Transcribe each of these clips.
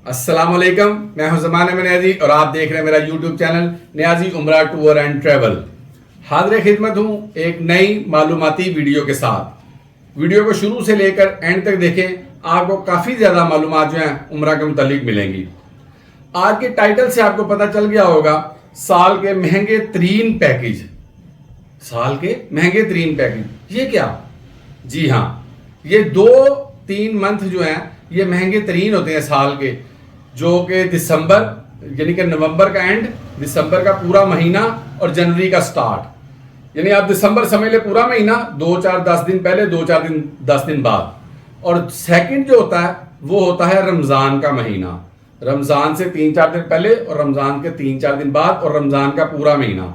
अस्सलामुअलैकुम, मैं हूं ज़मान अहमद न्याजी और आप देख रहे हैं मेरा यूट्यूब चैनल न्याजी उम्रा टूर एंड ट्रैवल। हाजिर खिदमत हूं एक नई मालूमाती वीडियो के साथ। वीडियो को शुरू से लेकर एंड तक देखें, आपको काफ़ी ज़्यादा मालूमात जो हैं उम्रा के मुतालिक मिलेंगी। आज के टाइटल से आपको पता चल गया होगा साल के महंगे तरीन पैकेज। साल के महंगे तरीन पैकेज ये क्या? जी हाँ, ये 2-3 मंथ जो हैं ये महंगे तरीन होते हैं साल के, जो कि दिसंबर यानी कि नवंबर का एंड, दिसंबर का पूरा महीना और जनवरी का स्टार्ट। यानी आप दिसंबर समझ ले पूरा महीना, 2-4-10 दिन पहले, 2-4 दिन 10 दिन बाद। और सेकंड जो होता है वो होता है रमज़ान का महीना, रमज़ान से 3-4 दिन पहले और रमज़ान के 3-4 दिन बाद और रमज़ान का पूरा महीना।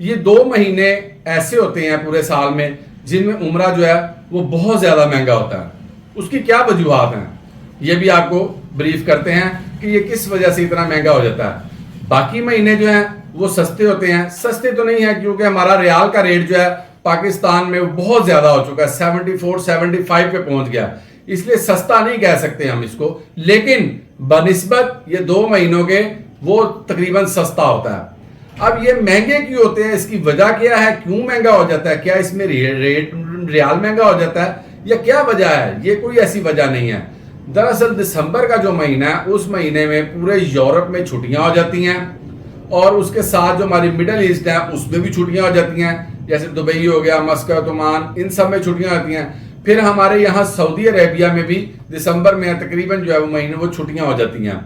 ये 2 महीने ऐसे होते हैं पूरे साल में जिनमें उम्रा जो है वो बहुत ज़्यादा महंगा होता है। उसकी क्या वजूहात हैं ये भी आपको ब्रीफ करते हैं कि ये किस वजह से इतना महंगा हो जाता है। बाकी महीने जो हैं वो सस्ते होते हैं। सस्ते तो नहीं है क्योंकि हमारा रियाल का रेट जो है पाकिस्तान में वो बहुत ज़्यादा हो चुका है, 74-75 पे पहुंच गया, इसलिए सस्ता नहीं कह सकते हम इसको, लेकिन बनिस्बत ये 2 महीनों के वो तकरीबन सस्ता होता है। अब ये महंगे क्यों होते हैं, इसकी वजह क्या है, क्यों महंगा हो जाता है, क्या इसमें रेट रियाल महंगा हो जाता है या क्या वजह है? ये कोई ऐसी वजह नहीं है। दरअसल दिसंबर का जो महीना है उस महीने में पूरे यूरोप में छुट्टियां हो जाती हैं और उसके साथ जो हमारी मिडल ईस्ट है उसमें भी छुट्टियां हो जाती हैं, जैसे दुबई हो गया, मस्कत, ओमान, इन सब में छुट्टियां होती हैं। फिर हमारे यहाँ सऊदी अरेबिया में भी दिसंबर में तकरीबन जो है वो महीने वो छुट्टियां हो जाती हैं।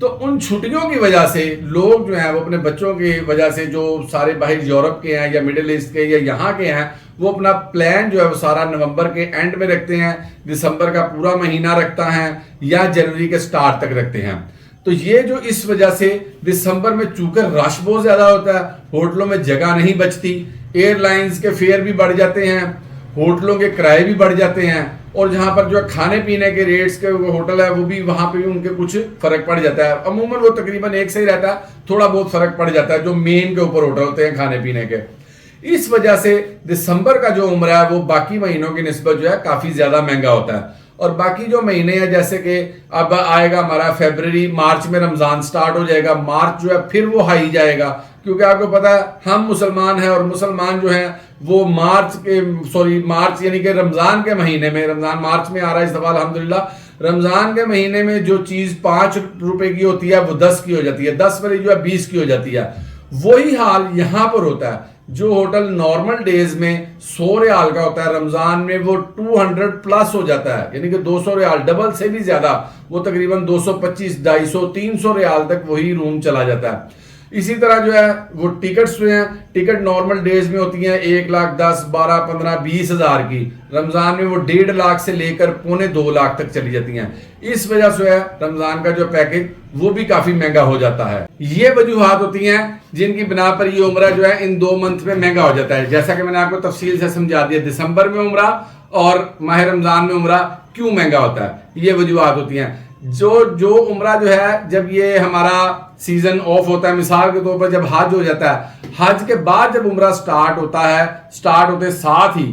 तो उन छुट्टियों की वजह से लोग जो हैं वो अपने बच्चों की वजह से, जो सारे बाहर यूरोप के हैं या मिडिल ईस्ट के या यहाँ के हैं, वो अपना प्लान जो है वो सारा नवंबर के एंड में रखते हैं, दिसंबर का पूरा महीना रखता है या जनवरी के स्टार्ट तक रखते हैं। तो ये जो इस वजह से दिसंबर में चूंकि रश बहुत ज़्यादा होता है, होटलों में जगह नहीं बचती, एयरलाइंस के फेयर भी बढ़ जाते हैं, होटलों के किराए भी बढ़ जाते हैं और जहाँ पर जो खाने पीने के रेट्स के होटल है वो भी, वहाँ पे भी उनके कुछ फ़र्क पड़ जाता है। अमूमन वो तकरीबन एक से ही रहता है, थोड़ा बहुत फ़र्क पड़ जाता है जो मेन के ऊपर होटल होते हैं खाने पीने के। इस वजह से दिसंबर का जो उम्र है वो बाकी महीनों की निस्बत जो है काफ़ी ज़्यादा महंगा होता है। और बाकी जो महीने हैं जैसे कि अब आएगा हमारा फरवरी, मार्च में रमज़ान स्टार्ट हो जाएगा, मार्च जो है फिर वो हाई जाएगा, क्योंकि आपको पता है हम मुसलमान हैं और मुसलमान जो हैं वो मार्च यानी कि रमज़ान के महीने में, रमज़ान मार्च में आ रहा है इस दफ़ा अल्हम्दुलिल्लाह, रमज़ान के महीने में जो चीज़ 5 रुपए की होती है वो 10 की हो जाती है, 10 वाली जो है 20 की हो जाती है। वही हाल यहाँ पर होता है। जो होटल नॉर्मल डेज में 100 रियाल का होता है, रमज़ान में वो 200 प्लस हो जाता है, यानी कि 200 रियाल, डबल से भी ज़्यादा, वो तकरीबन 225, 250-300 रियाल तक वही रूम चला जाता है। इसी तरह जो है वो टिकट्स जो हैं, टिकट नॉर्मल डेज में होती हैं 1 लाख 10, 12, 15, 20 हज़ार की, रमज़ान में वो 1.5 लाख से लेकर 2.25 लाख तक चली जाती हैं। इस वजह से है रमज़ान का जो पैकेज वो भी काफ़ी महंगा हो जाता है। ये वजूहात होती हैं जिनकी बिना पर ये उम्रा जो है इन 2 मंथ में महंगा हो जाता है। जैसा कि मैंने आपको तफसील से समझा दिया, दिसंबर में उम्रा और माह रमज़ान में उम्रा क्यों महंगा होता है, ये वजूहात होती हैं। जो उम्रा जो है, जब ये हमारा सीजन ऑफ होता है, मिसाल के तौर पर जब हज हो जाता है, हज के बाद जब उम्रा स्टार्ट होता है, स्टार्ट होते साथ ही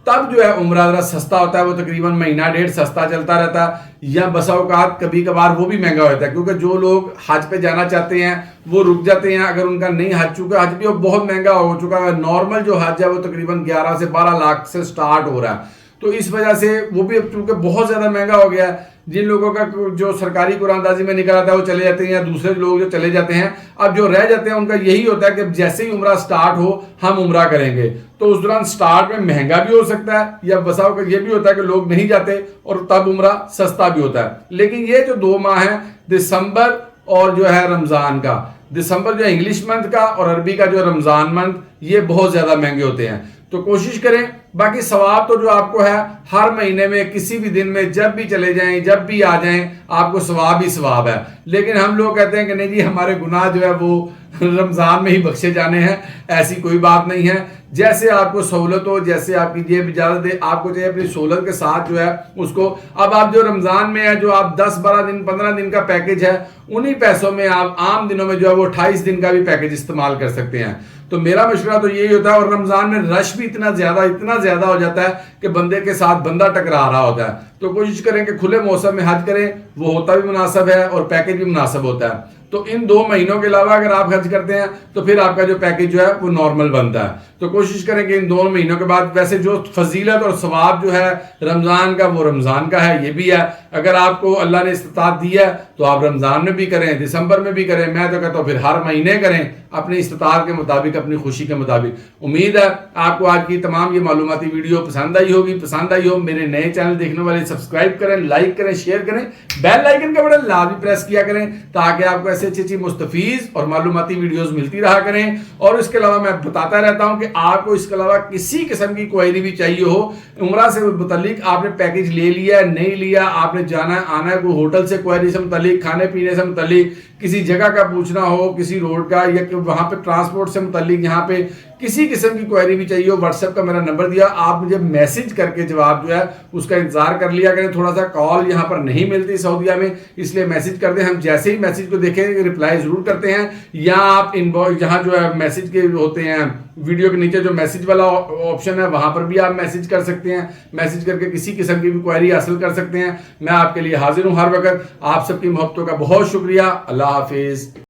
तब जो है उम्रा ज़रा सस्ता होता है, वो तकरीबन महीना 1.5 सस्ता चलता रहता है, या बसा औकात कभी कभार वो भी महंगा होता है, क्योंकि जो लोग हज पे जाना चाहते हैं वो रुक जाते हैं अगर उनका नहीं हज चुका, हज भी वो बहुत महंगा हो चुका है। नॉर्मल जो हज है वो तकरीबन 11 से 12 लाख से स्टार्ट हो रहा है, तो इस वजह से वो भी अब चूंकि बहुत ज़्यादा महंगा हो गया है। जिन लोगों का जो सरकारी कुरानदाजी में निकल आता है वो चले जाते हैं, या दूसरे लोग जो चले जाते हैं, अब जो रह जाते हैं उनका यही होता है कि जैसे ही उम्रा स्टार्ट हो हम उम्रा करेंगे। तो उस दौरान स्टार्ट में महंगा भी हो सकता है, या बसाओ का ये भी होता है कि लोग नहीं जाते और तब उम्रा सस्ता भी होता है। लेकिन ये जो 2 माह हैं, दिसंबर और जो है रमज़ान का, दिसंबर जो इंग्लिश मंथ का और अरबी का जो रमज़ान मंथ, ये बहुत ज़्यादा महंगे होते हैं। तो कोशिश करें, बाकी सवाब तो जो आपको है हर महीने में किसी भी दिन में जब भी चले जाएं, जब भी आ जाएं, आपको सवाब ही सवाब है। लेकिन हम लोग कहते हैं कि नहीं जी, हमारे गुनाह जो है वो रमज़ान में ही बख्शे जाने हैं, ऐसी कोई बात नहीं है। जैसे आपको सहूलत हो, जैसे आपकी जेब इजाजत दे, आपको चाहिए अपनी सहूलत के साथ जो है उसको। अब आप जो रमजान में है, जो आप 10-12 दिन 15 दिन का पैकेज है, उन्हीं पैसों में आप आम दिनों में जो है वो 28 दिन का भी पैकेज इस्तेमाल कर सकते हैं। तो मेरा मशवरा तो यही होता है। और रमजान में रश भी इतना ज्यादा हो जाता है कि बंदे के साथ बंदा टकरा रहा होता है। तो कोशिश करें कि खुले मौसम में हज करें, वो होता भी मुनासिब है और पैकेज भी मुनासिब होता है। तो इन 2 महीनों के अलावा अगर आप हज करते हैं तो फिर आपका जो पैकेज जो है वो नॉर्मल बनता है। तो कोशिश करें कि इन 2 महीनों के बाद, वैसे जो फजीलत और सवाब जो है रमजान का, वो रमजान का है, ये भी है। अगर आपको अल्लाह ने इस्तिताअत दी है तो आप रमजान में भी करें, दिसंबर में भी करें। मैं तो कहता हूँ फिर हर महीने करें, अपनी इस्तिताअत के मुताबिक, अपनी खुशी के मुताबिक। उम्मीद है आपको आज की तमाम ये मालूमाती वीडियो पसंद आई होगी। पसंद आई हो, मेरे नए चैनल देखने वाले सब्सक्राइब करें, लाइक करें, शेयर करें, बेल आइकन का बटन लाजमी प्रेस किया करें, ताकि आपको ऐसे अच्छी मुस्तफीज और मालूमाती वीडियोस मिलती रहा करें। और इसके अलावा मैं बताता रहता हूं कि आपको इसके अलावा किसी किस्म की क्वेरी भी चाहिए हो, उम्रा से मुतल्लिक, आपने पैकेज ले लिया है, नहीं लिया, आपने जाना है आना है, कोई होटल से क्वेरी से मुतल्लिक, खाने पीने से मुतल्लिक, किसी जगह का पूछना हो, किसी रोड का, या वहां पे ट्रांसपोर्ट से मुतल्लिक, यहाँ पे किसी किस्म की क्वेरी भी चाहिए हो, व्हाट्सएप का मेरा नंबर दिया, आप मुझे मैसेज करके जवाब जो है उसका इंतजार कर लिया करें। थोड़ा सा कॉल यहाँ पर नहीं मिलती सऊदीया में, इसलिए मैसेज कर दें, हम जैसे ही मैसेज को देखें रिप्लाई जरूर करते हैं। या आप इनबॉक्स, यहाँ जो है मैसेज के होते हैं, वीडियो के नीचे जो मैसेज वाला ऑप्शन है, वहां पर भी आप मैसेज कर सकते हैं। मैसेज करके किसी किस्म की भी क्वेरी हासिल कर सकते हैं। मैं आपके लिए हाजिर हूँ हर वक्त। आप सबकी मोहब्बतों का बहुत शुक्रिया। अल्लाह हाफिज।